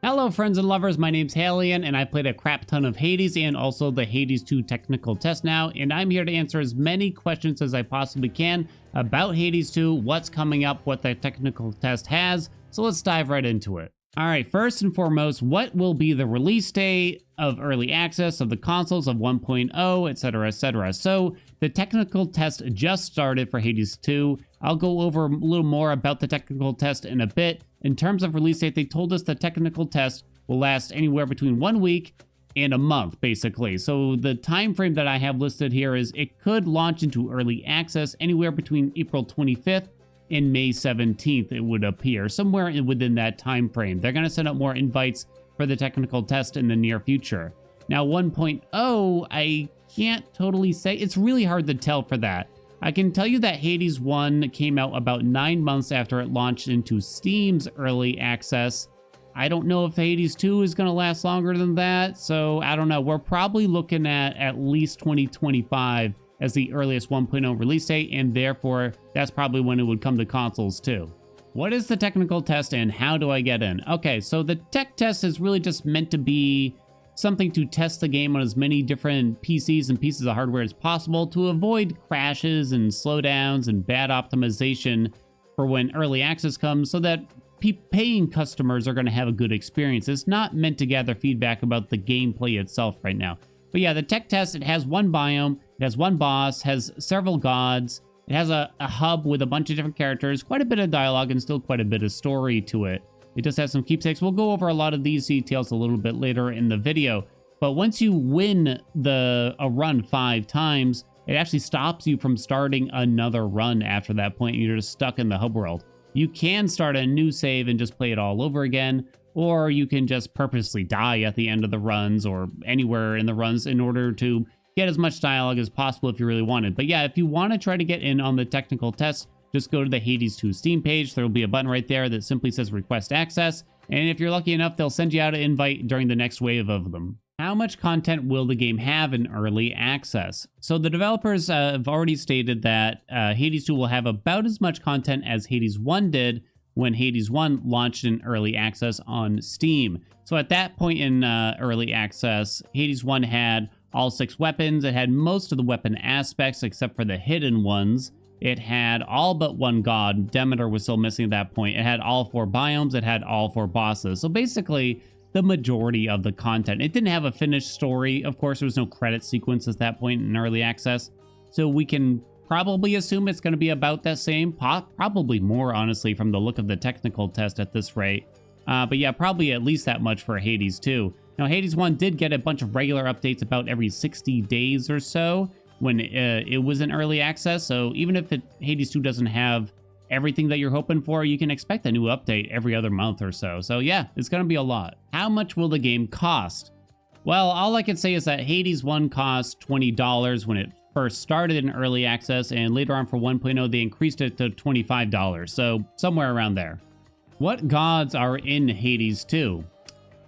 Hello friends and lovers, my name's Haelian and I played a crap ton of Hades and also the Hades 2 technical test now, and I'm here to answer as many questions as I possibly can about Hades 2, what's coming up, what the technical test has, so let's dive right into it. Alright, first and foremost, what will be the release date of early access of the consoles of 1.0, etc, etc. So the technical test just started for Hades 2. I'll go over a little more about the technical test in a bit. In terms of release date, they told us the technical test will last anywhere between 1 week and a month, basically. So the time frame that I have listed here is it could launch into early access anywhere between April 25th and May 17th, it would appear, somewhere within that time frame. They're going to send out more invites for the technical test in the near future. Now 1.0, I can't totally say. It's really hard to tell for that. I can tell you that Hades 1 came out about 9 months after it launched into Steam's early access. I don't know if Hades 2 is going to last longer than that, so I don't know. We're probably looking at least 2025 as the earliest 1.0 release date, and therefore that's probably when it would come to consoles too. What is the technical test and how do I get in? Okay, so the tech test is really just meant to be something to test the game on as many different PCs and pieces of hardware as possible to avoid crashes and slowdowns and bad optimization for when early access comes, so that paying customers are going to have a good experience. It's not meant to gather feedback about the gameplay itself right now. But yeah, the tech test, it has one biome, it has one boss, has several gods, it has a hub with a bunch of different characters, quite a bit of dialogue, and still quite a bit of story to it. It does have some keepsakes. We'll go over a lot of these details a little bit later in the video. But once you win a run 5 times, it actually stops you from starting another run after that point. You're just stuck in the hub world. You can start a new save and just play it all over again, or you can just purposely die at the end of the runs or anywhere in the runs in order to get as much dialogue as possible if you really wanted. But yeah, if you want to try to get in on the technical test, just go to the Hades 2 Steam page. There will be a button right there that simply says request access. And if you're lucky enough, they'll send you out an invite during the next wave of them. How much content will the game have in early access? So the developers have already stated that Hades 2 will have about as much content as Hades 1 did when Hades 1 launched in early access on Steam. So at that point in early access, Hades 1 had all 6 weapons. It had most of the weapon aspects except for the hidden ones. It had all but one god. Demeter was still missing at that point. It had all 4 biomes. It had all 4 bosses. So basically, the majority of the content. It didn't have a finished story. Of course, there was no credit sequence at that point in early access. So we can probably assume it's going to be about that same. Probably more, honestly, from the look of the technical test at this rate. But yeah, probably at least that much for Hades 2. Now, Hades 1 did get a bunch of regular updates about every 60 days or so when it was in early access. So even if Hades 2 doesn't have everything that you're hoping for, you can expect a new update every other month or so. So yeah, it's going to be a lot. How much will the game cost? Well, all I can say is that Hades 1 cost $20 when it first started in early access, and later on for 1.0 they increased it to $25. So somewhere around there. What gods are in Hades 2?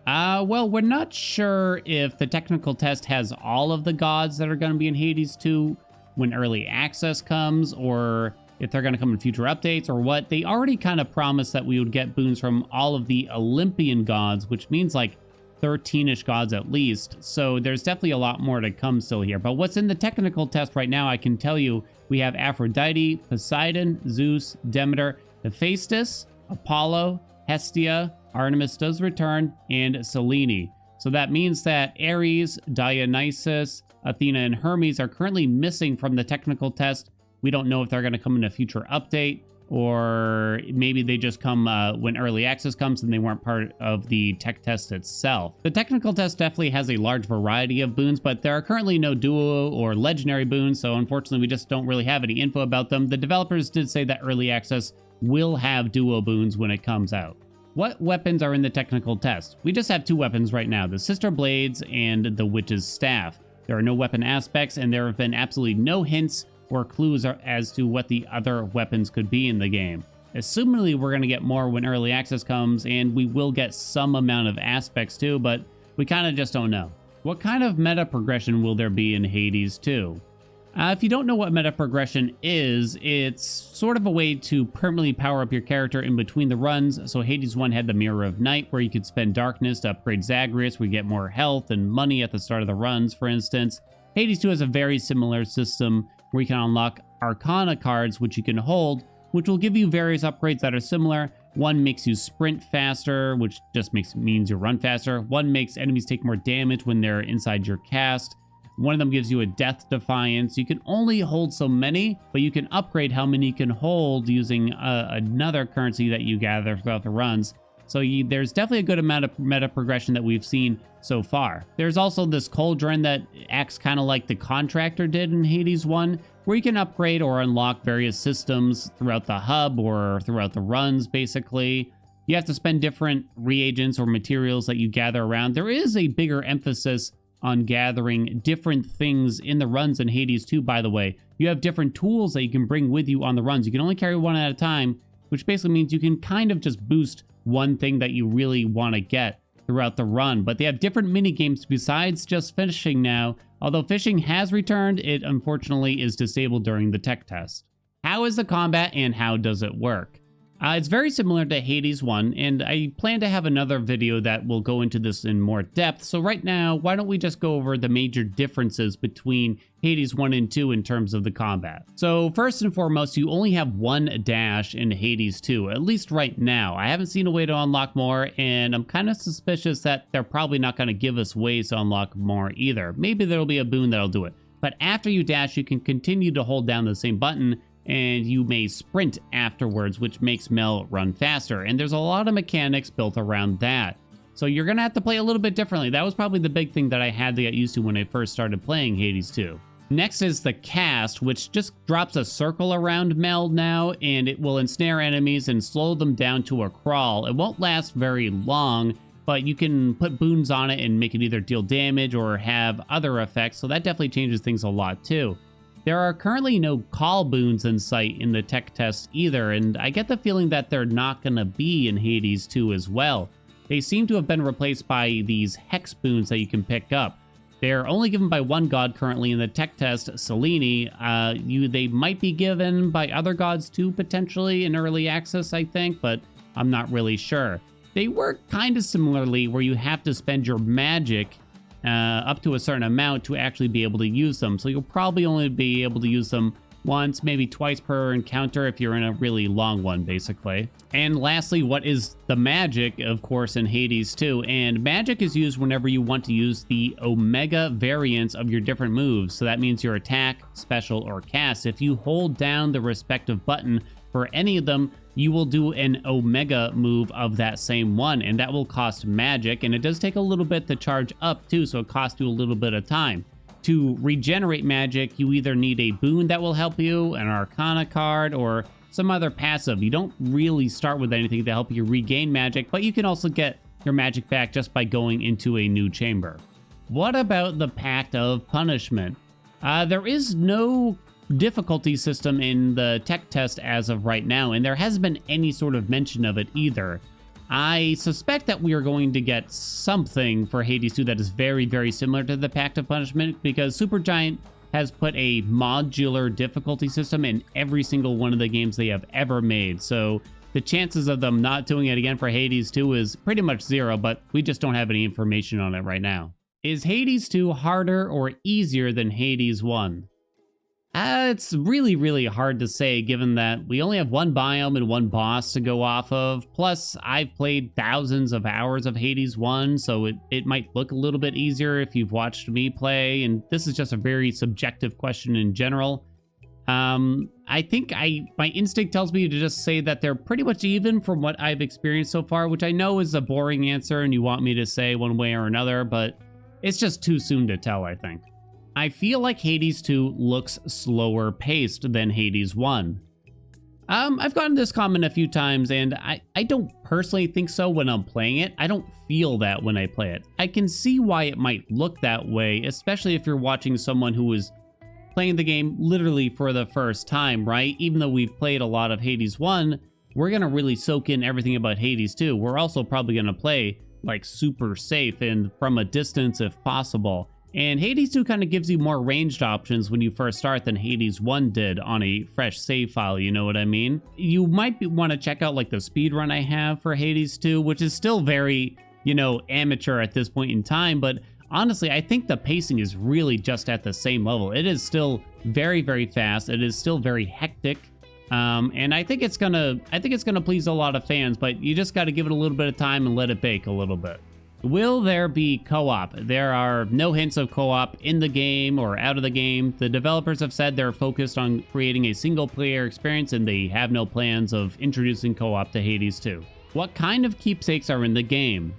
Well, we're not sure if the technical test has all of the gods that are going to be in Hades 2 when early access comes, or if they're going to come in future updates, or what. They already kind of promised that we would get boons from all of the Olympian gods, which means like 13-ish gods at least. So there's definitely a lot more to come still here. But what's in the technical test right now, I can tell you, we have Aphrodite, Poseidon, Zeus, Demeter, Hephaestus, Apollo, Hestia, Artemis does return, and Selene. So that means that Ares, Dionysus, Athena, and Hermes are currently missing from the technical test. We don't know if they're going to come in a future update, or maybe they just come when early access comes and they weren't part of the tech test itself. The technical test definitely has a large variety of boons, but there are currently no duo or legendary boons, so unfortunately we just don't really have any info about them. The developers did say that early access will have duo boons when it comes out. What weapons are in the technical test? We just have 2 weapons right now, the Sister Blades and the Witch's Staff. There are no weapon aspects, and there have been absolutely no hints or clues as to what the other weapons could be in the game. Assumingly, we're going to get more when early access comes, and we will get some amount of aspects too, but we kind of just don't know. What kind of meta progression will there be in Hades 2? If you don't know what meta progression is, it's sort of a way to permanently power up your character in between the runs. So Hades 1 had the Mirror of Night, where you could spend darkness to upgrade Zagreus, where you get more health and money at the start of the runs, for instance. Hades 2 has a very similar system where you can unlock Arcana cards, which you can hold, which will give you various upgrades that are similar. One makes you sprint faster, which just means you run faster. One makes enemies take more damage when they're inside your cast. One of them gives you a Death Defiance. You can only hold so many, but you can upgrade how many you can hold using another currency that you gather throughout the runs. So there's definitely a good amount of meta progression that we've seen so far. There's also this Cauldron that acts kind of like the Contractor did in Hades 1, where you can upgrade or unlock various systems throughout the hub or throughout the runs, basically. You have to spend different reagents or materials that you gather around. There is a bigger emphasis on gathering different things in the runs in Hades 2, by the way. You have different tools that you can bring with you on the runs. You can only carry one at a time, which basically means you can kind of just boost one thing that you really want to get throughout the run. But they have different mini games besides just fishing now. Although fishing has returned, it unfortunately is disabled during the tech test. How is the combat and how does it work? It's very similar to Hades 1, and I plan to have another video that will go into this in more depth. So right now, why don't we just go over the major differences between Hades 1 and 2 in terms of the combat. So first and foremost, you only have one dash in Hades 2, at least right now. I haven't seen a way to unlock more, and I'm kind of suspicious that they're probably not going to give us ways to unlock more either. Maybe there'll be a boon that'll do it. But after you dash, you can continue to hold down the same button, and you may sprint afterwards, which makes Mel run faster. And there's a lot of mechanics built around that. So you're going to have to play a little bit differently. That was probably the big thing that I had to get used to when I first started playing Hades 2. Next is the cast, which just drops a circle around Mel now, and it will ensnare enemies and slow them down to a crawl. It won't last very long, but you can put boons on it and make it either deal damage or have other effects, so that definitely changes things a lot too. There are currently no call boons in sight in the tech test either, and I get the feeling that they're not going to be in Hades 2 as well. They seem to have been replaced by these hex boons that you can pick up. They're only given by one god currently in the tech test, Selene. They might be given by other gods too, potentially, in early access, I think, but I'm not really sure. They work kind of similarly, where you have to spend your magic up to a certain amount to actually be able to use them. So you'll probably only be able to use them once, maybe twice per encounter if you're in a really long one, basically. And lastly, what is the magic, of course, in Hades 2? And magic is used whenever you want to use the omega variants of your different moves. So that means your attack, special, or cast. If you hold down the respective button for any of them, you will do an omega move of that same one, and that will cost magic, and it does take a little bit to charge up too, so it costs you a little bit of time. To regenerate magic, you either need a boon that will help you, an arcana card, or some other passive. You don't really start with anything to help you regain magic, but you can also get your magic back just by going into a new chamber. What about the Pact of Punishment? There is no difficulty system in the tech test as of right now, and there hasn't been any sort of mention of it either. I suspect that we are going to get something for Hades 2 that is very, very similar to the Pact of Punishment, because Supergiant has put a modular difficulty system in every single one of the games they have ever made. So the chances of them not doing it again for Hades 2 is pretty much zero, but we just don't have any information on it right now. Is Hades 2 harder or easier than Hades 1? It's really, really hard to say, given that we only have one biome and one boss to go off of. Plus, I've played thousands of hours of Hades 1, so it might look a little bit easier if you've watched me play, and this is just a very subjective question in general. I think my instinct tells me to just say that they're pretty much even from what I've experienced so far, which I know is a boring answer and you want me to say one way or another, but it's just too soon to tell, I think. I feel like Hades 2 looks slower paced than Hades 1. I've gotten this comment a few times, and I don't personally think so when I'm playing it. I don't feel that when I play it. I can see why it might look that way, especially if you're watching someone who is playing the game literally for the first time, right? Even though we've played a lot of Hades 1, we're going to really soak in everything about Hades 2. We're also probably going to play like super safe and from a distance if possible. And Hades 2 kind of gives you more ranged options when you first start than Hades 1 did on a fresh save file, you know what I mean? You might want to check out like the speed run I have for Hades 2, which is still very, you know, amateur at this point in time, but honestly, I think the pacing is really just at the same level. It is still very, very fast. It is still very hectic. And I think it's gonna please a lot of fans, but you just got to give it a little bit of time and let it bake a little bit. Will there be co-op? There are no hints of co-op in the game or out of the game. The developers have said they're focused on creating a single-player experience, and they have no plans of introducing co-op to Hades 2. What kind of keepsakes are in the game?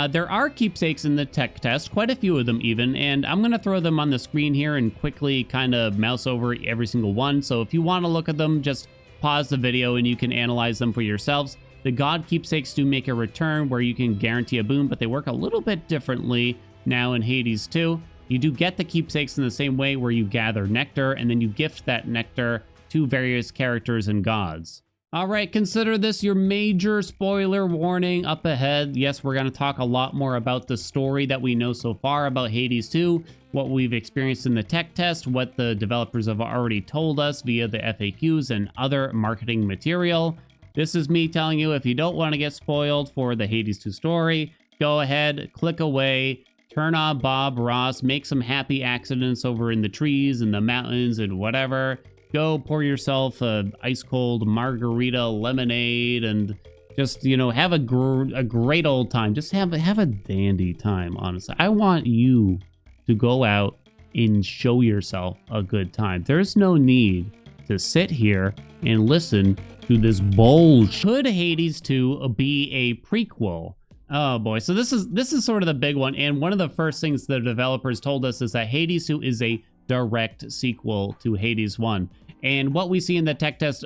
There are keepsakes in the tech test, quite a few of them even, and I'm going to throw them on the screen here and quickly kind of mouse over every single one. So if you want to look at them, just pause the video and you can analyze them for yourselves. The God keepsakes do make a return where you can guarantee a boon, but they work a little bit differently now in Hades 2. You do get the keepsakes in the same way where you gather nectar and then you gift that nectar to various characters and gods. All right, consider this your major spoiler warning up ahead. Yes, we're going to talk a lot more about the story that we know so far about Hades 2, what we've experienced in the tech test, what the developers have already told us via the FAQs and other marketing material. This is me telling you, if you don't want to get spoiled for the Hades 2 story, go ahead, click away, turn on Bob Ross, make some happy accidents over in the trees and the mountains and whatever. Go pour yourself a ice cold margarita lemonade and just, you know, have a great old time. Just have a dandy time, honestly. I want you to go out and show yourself a good time. There's no need to sit here and listen to this bullshit. Could Hades 2 be a prequel? Oh boy, so this is sort of the big one, and one of the first things the developers told us is that Hades 2 is a direct sequel to Hades 1. And what we see in the tech test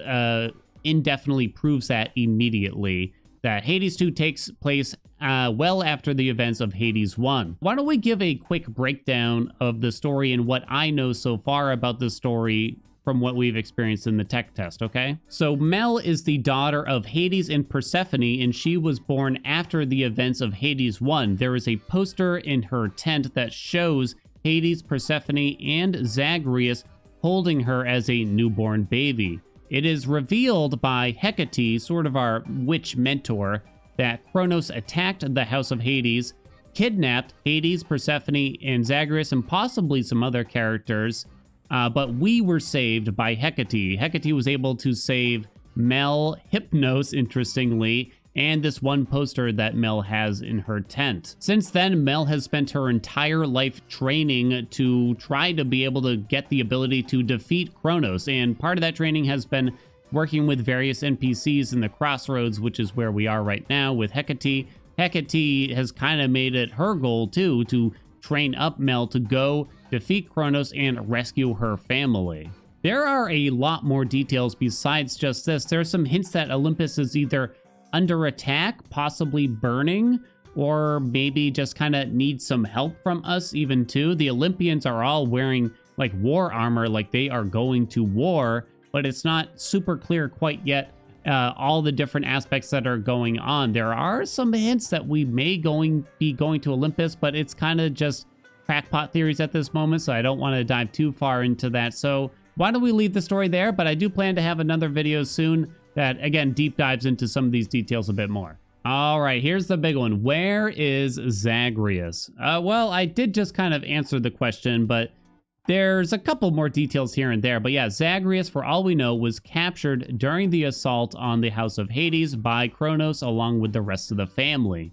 indefinitely proves that immediately, that Hades 2 takes place well after the events of Hades 1. Why don't we give a quick breakdown of the story and what I know so far about the story from what we've experienced in the tech test, okay? So Mel is the daughter of Hades and Persephone, and she was born after the events of Hades 1. There is a poster in her tent that shows Hades, Persephone, and Zagreus holding her as a newborn baby. It is revealed by Hecate, sort of our witch mentor, that Kronos attacked the House of Hades, kidnapped Hades, Persephone, and Zagreus, and possibly some other characters, but we were saved by Hecate. Hecate was able to save Mel, Hypnos, interestingly, and this one poster that Mel has in her tent. Since then, Mel has spent her entire life training to try to be able to get the ability to defeat Kronos, and part of that training has been working with various NPCs in the Crossroads, which is where we are right now with Hecate. Hecate has kind of made it her goal, too, to train up Mel to go defeat Kronos and rescue her family. There are a lot more details besides just this. There are some hints that Olympus is either under attack, possibly burning, or maybe just kind of needs some help from us even too. The Olympians are all wearing like war armor, like they are going to war, but it's not super clear quite yet all the different aspects that are going on. There are some hints that we may be going to Olympus, but it's kind of just crackpot theories at this moment, so I don't want to dive too far into that. So why don't we leave the story there? But I do plan to have another video soon that, again, deep dives into some of these details a bit more. All right, here's the big one. Where is Zagreus? Well, I did just kind of answer the question, but there's a couple more details here and there. But yeah, Zagreus, for all we know, was captured during the assault on the House of Hades by Kronos along with the rest of the family.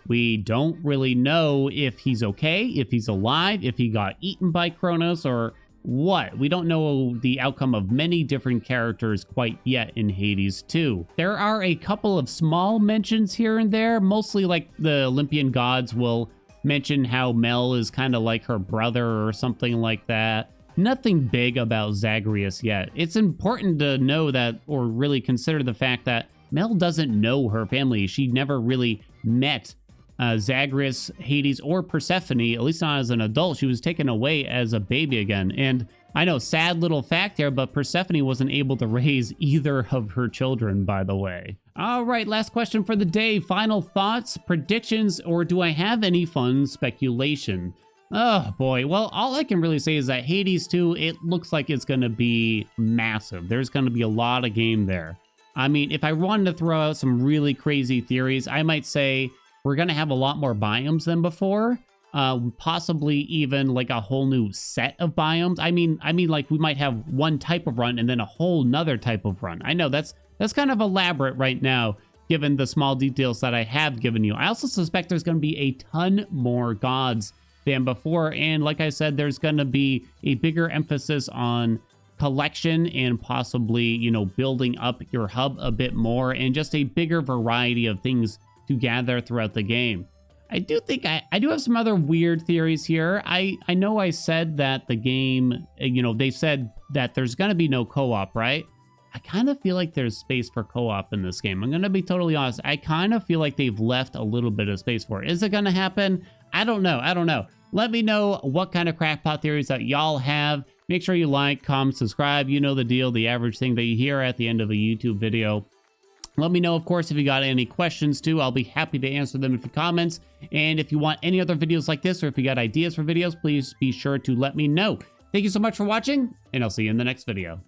We don't really know if he's okay, if he's alive, if he got eaten by Kronos, or what. We don't know the outcome of many different characters quite yet in Hades 2. There are a couple of small mentions here and there, mostly like the Olympian gods will mention how Mel is kind of like her brother or something like that. Nothing big about Zagreus yet. It's important to know that, or really consider the fact that Mel doesn't know her family. She never really met Zagreus, Hades, or Persephone, at least not as an adult. She was taken away as a baby again. And I know, sad little fact here, but Persephone wasn't able to raise either of her children, by the way. All right, last question for the day. Final thoughts, predictions, or do I have any fun speculation? Oh boy. Well, all I can really say is that Hades 2, it looks like it's going to be massive. There's going to be a lot of game there. I mean, if I wanted to throw out some really crazy theories, I might say we're going to have a lot more biomes than before. Possibly even like a whole new set of biomes. I mean, like we might have one type of run and then a whole nother type of run. I know that's kind of elaborate right now, given the small details that I have given you. I also suspect there's going to be a ton more gods than before. And like I said, there's going to be a bigger emphasis on collection and possibly, you know, building up your hub a bit more and just a bigger variety of things to gather throughout the game. I do think I do have some other weird theories here. I know I said that the game, you know, they said that there's going to be no co-op, right? I kind of feel like there's space for co-op in this game. I'm going to be totally honest. I kind of feel like they've left a little bit of space for it. Is it going to happen? I don't know. Let me know what kind of crackpot theories that y'all have. Make sure you like, comment, subscribe. You know the deal, the average thing that you hear at the end of a YouTube video. Let me know, of course, if you got any questions too. I'll be happy to answer them in the comments. And if you want any other videos like this, or if you got ideas for videos, please be sure to let me know. Thank you so much for watching, and I'll see you in the next video.